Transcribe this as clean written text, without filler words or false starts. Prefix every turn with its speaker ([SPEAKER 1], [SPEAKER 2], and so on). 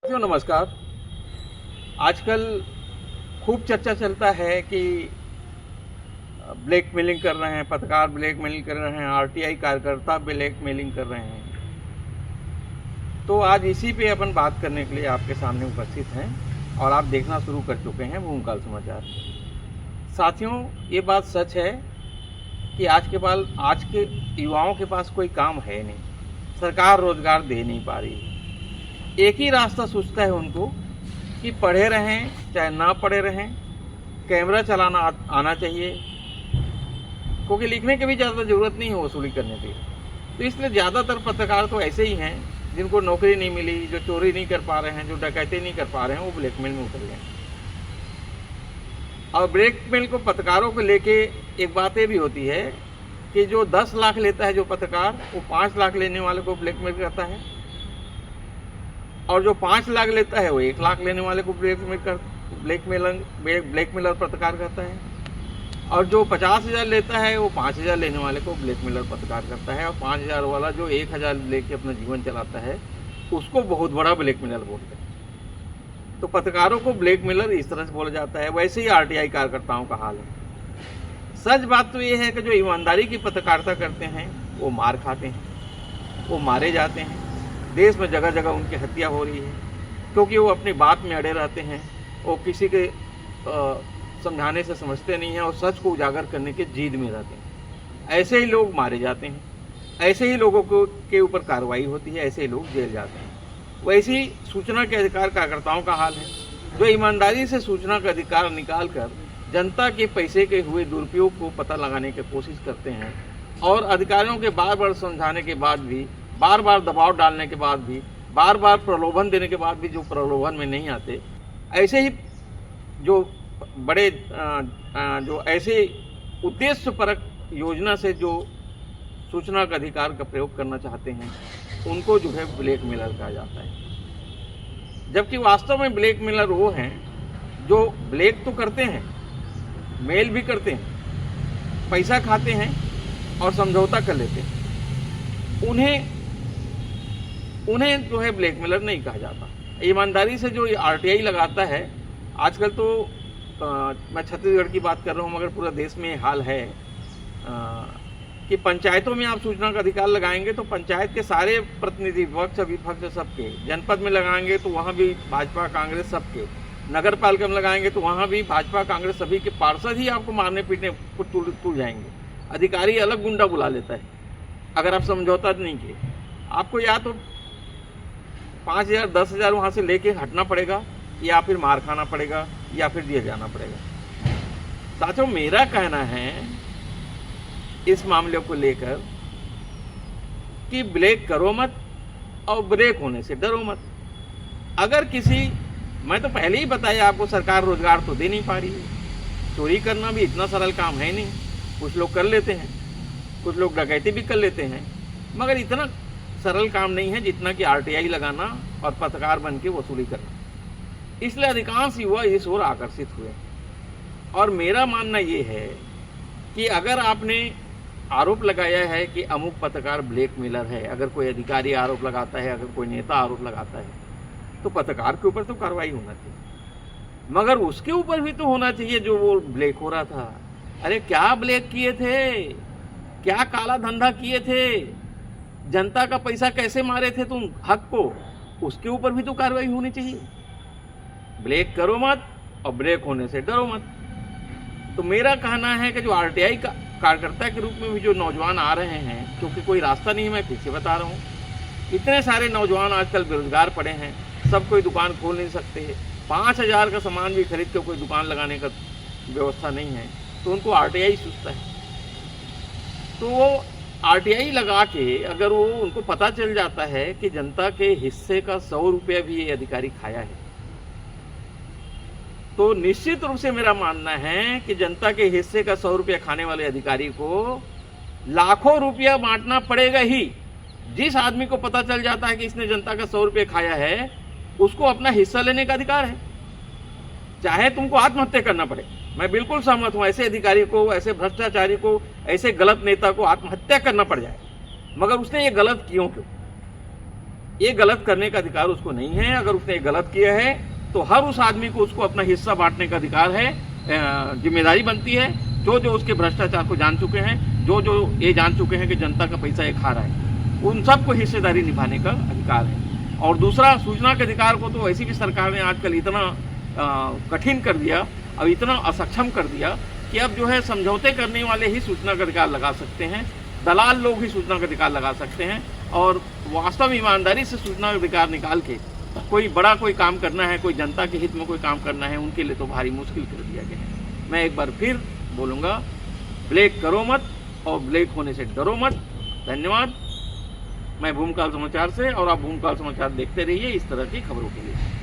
[SPEAKER 1] साथियों नमस्कार। आजकल खूब चर्चा चलता है कि ब्लैकमेलिंग कर रहे हैं, पत्रकार ब्लैकमेलिंग कर रहे हैं, आरटीआई कार्यकर्ता ब्लैकमेलिंग कर रहे हैं। तो आज इसी पे अपन बात करने के लिए आपके सामने उपस्थित हैं और आप देखना शुरू कर चुके हैं भूमकाल समाचार। साथियों, ये बात सच है कि आज के युवाओं के पास कोई काम है नहीं, सरकार रोजगार दे नहीं पा रही है। एक ही रास्ता सूझता है उनको कि पढ़े रहें चाहे ना पढ़े रहें, कैमरा चलाना आना चाहिए, क्योंकि लिखने की भी ज़्यादा ज़रूरत नहीं है वसूली करने की। तो इसलिए ज़्यादातर पत्रकार तो ऐसे ही हैं जिनको नौकरी नहीं मिली, जो चोरी नहीं कर पा रहे हैं, जो डकैती नहीं कर पा रहे हैं, वो ब्लैकमेल में उतर गए। और ब्लैकमेल को पत्रकारों को लेके एक बात ये भी होती है कि जो 10 लाख लेता है जो पत्रकार, वो 5 लाख लेने वाले को ब्लैकमेल करता है, और जो 5 लाख लेता है वो 1 लाख लेने वाले को ब्लैकमेलर पत्रकार करता है, और जो 50,000 लेता है वो 5,000 लेने वाले को ब्लैकमेलर पत्रकार करता है, और 5,000 वाला जो 1,000 लेके अपना जीवन चलाता है उसको बहुत बड़ा ब्लैकमेलर बोलते हैं। तो पत्रकारों को ब्लैकमेलर इस तरह से बोला जाता है। वैसे ही आरटीआई कार्यकर्ताओं का हाल है। सच बात तो ये है कि जो ईमानदारी की पत्रकारिता करते हैं वो मार खाते हैं, वो मारे जाते हैं। देश में जगह जगह उनकी हत्या हो रही है क्योंकि वो अपनी बात में अड़े रहते हैं, वो किसी के समझाने से समझते नहीं हैं और सच को उजागर करने के जिद में रहते हैं। ऐसे ही लोग मारे जाते हैं, ऐसे ही लोगों के ऊपर कार्रवाई होती है, ऐसे ही लोग जेल जाते हैं। वैसे ही सूचना के अधिकार कार्यकर्ताओं का हाल है, जो ईमानदारी से सूचना का अधिकार निकाल कर जनता के पैसे के हुए दुरुपयोग को पता लगाने की कोशिश करते हैं, और अधिकारियों के बार बार समझाने के बाद भी, बार बार दबाव डालने के बाद भी, बार बार प्रलोभन देने के बाद भी जो प्रलोभन में नहीं आते, ऐसे ही जो बड़े जो ऐसे उद्देश्यपरक योजना से जो सूचना का अधिकार का प्रयोग करना चाहते हैं उनको जो है ब्लैकमेलर कहा जाता है। जबकि वास्तव में ब्लैकमेलर वो हैं जो ब्लैक तो करते हैं, मेल भी करते हैं, पैसा खाते हैं और समझौता कर लेते हैं। उन्हें जो है ब्लैकमेलर नहीं कहा जाता। ईमानदारी से जो आरटीआई लगाता है, आजकल तो मैं छत्तीसगढ़ की बात कर रहा हूँ मगर पूरा देश में हाल है कि पंचायतों में आप सूचना का अधिकार लगाएंगे तो पंचायत के सारे प्रतिनिधि, पक्ष विपक्ष सबके, जनपद में लगाएंगे तो वहाँ भी भाजपा कांग्रेस सबके, नगर पालिका में लगाएंगे तो वहाँ भी भाजपा कांग्रेस सभी के पार्षद ही आपको मारने पीटने को तुल जाएंगे। अधिकारी अलग गुंडा बुला लेता है अगर आप समझौता नहीं किए। आपको या तो 5,000 10,000 वहाँ से लेके हटना पड़ेगा, या फिर मार खाना पड़ेगा, या फिर जेल जाना पड़ेगा। साथियों, मेरा कहना है इस मामले को लेकर कि ब्लैक करो मत और ब्रेक होने से डरो मत। अगर मैं तो पहले ही बताया आपको, सरकार रोजगार तो दे नहीं पा रही है। चोरी करना भी इतना सरल काम है नहीं, कुछ लोग कर लेते हैं, कुछ लोग डकैती भी कर लेते हैं, मगर इतना सरल काम नहीं है जितना कि आरटीआई लगाना और पत्रकार बन के वसूली करना। इसलिए अधिकांश युवा इस ओर आकर्षित हुए। और मेरा मानना ये है कि अगर आपने आरोप लगाया है कि अमुक पत्रकार ब्लैकमेलर है, अगर कोई अधिकारी आरोप लगाता है, अगर कोई नेता आरोप लगाता है, तो पत्रकार के ऊपर तो कार्रवाई होना चाहिए, मगर उसके ऊपर भी तो होना चाहिए जो वो ब्लैक हो रहा था। अरे क्या ब्लैक किए थे, क्या काला धंधा किए थे, जनता का पैसा कैसे मारे थे तुम हक को, उसके ऊपर भी तो कार्रवाई होनी चाहिए। ब्लैक करो मत और ब्रेक होने से डरो मत। तो मेरा कहना है कि जो आरटीआई का कार्यकर्ता के रूप में भी जो नौजवान आ रहे हैं, क्योंकि कोई रास्ता नहीं है, मैं फिर से बता रहा हूँ, इतने सारे नौजवान आजकल बेरोजगार पड़े हैं, सब कोई दुकान खोल नहीं सकते, 5,000 का सामान भी खरीद के कोई दुकान लगाने का व्यवस्था नहीं है, तो उनको आरटीआई सूझता है। तो वो आरटीआई लगा के अगर वो उनको पता चल जाता है कि जनता के हिस्से का 100 रुपया भी ये अधिकारी खाया है, तो निश्चित रूप से मेरा मानना है कि जनता के हिस्से का 100 रुपया खाने वाले अधिकारी को लाखों रुपया बांटना पड़ेगा ही। जिस आदमी को पता चल जाता है कि इसने जनता का 100 रुपया खाया है, उसको अपना हिस्सा लेने का अधिकार है, चाहे तुमको आत्महत्या करना पड़े। मैं बिल्कुल सहमत हूँ, ऐसे अधिकारी को, ऐसे भ्रष्टाचारी को, ऐसे गलत नेता को आत्महत्या करना पड़ जाए, मगर उसने ये गलत क्यों? ये गलत करने का अधिकार उसको नहीं है। अगर उसने गलत किया है तो हर उस आदमी को उसको अपना हिस्सा बांटने का अधिकार है, जिम्मेदारी बनती है। जो जो उसके भ्रष्टाचार को जान चुके हैं, जो जो ये जान चुके हैं कि जनता का पैसा ये खा रहा है, उन सबको हिस्सेदारी निभाने का अधिकार है। और दूसरा, सूचना के अधिकार को तो वैसे भी सरकार ने आजकल इतना कठिन कर दिया, अब इतना असक्षम कर दिया कि अब जो है समझौते करने वाले ही सूचना का अधिकार लगा सकते हैं, दलाल लोग ही सूचना का अधिकार लगा सकते हैं। और वास्तव में ईमानदारी से सूचना का अधिकार निकाल के कोई काम करना है, कोई जनता के हित में कोई काम करना है, उनके लिए तो भारी मुश्किल कर दिया गया है। मैं एक बार फिर बोलूँगा, ब्लैक करो मत और ब्लैक होने से डरो मत। धन्यवाद। मैं भूमकाल समाचार से, और आप भूमकाल समाचार देखते रहिए इस तरह की खबरों के लिए।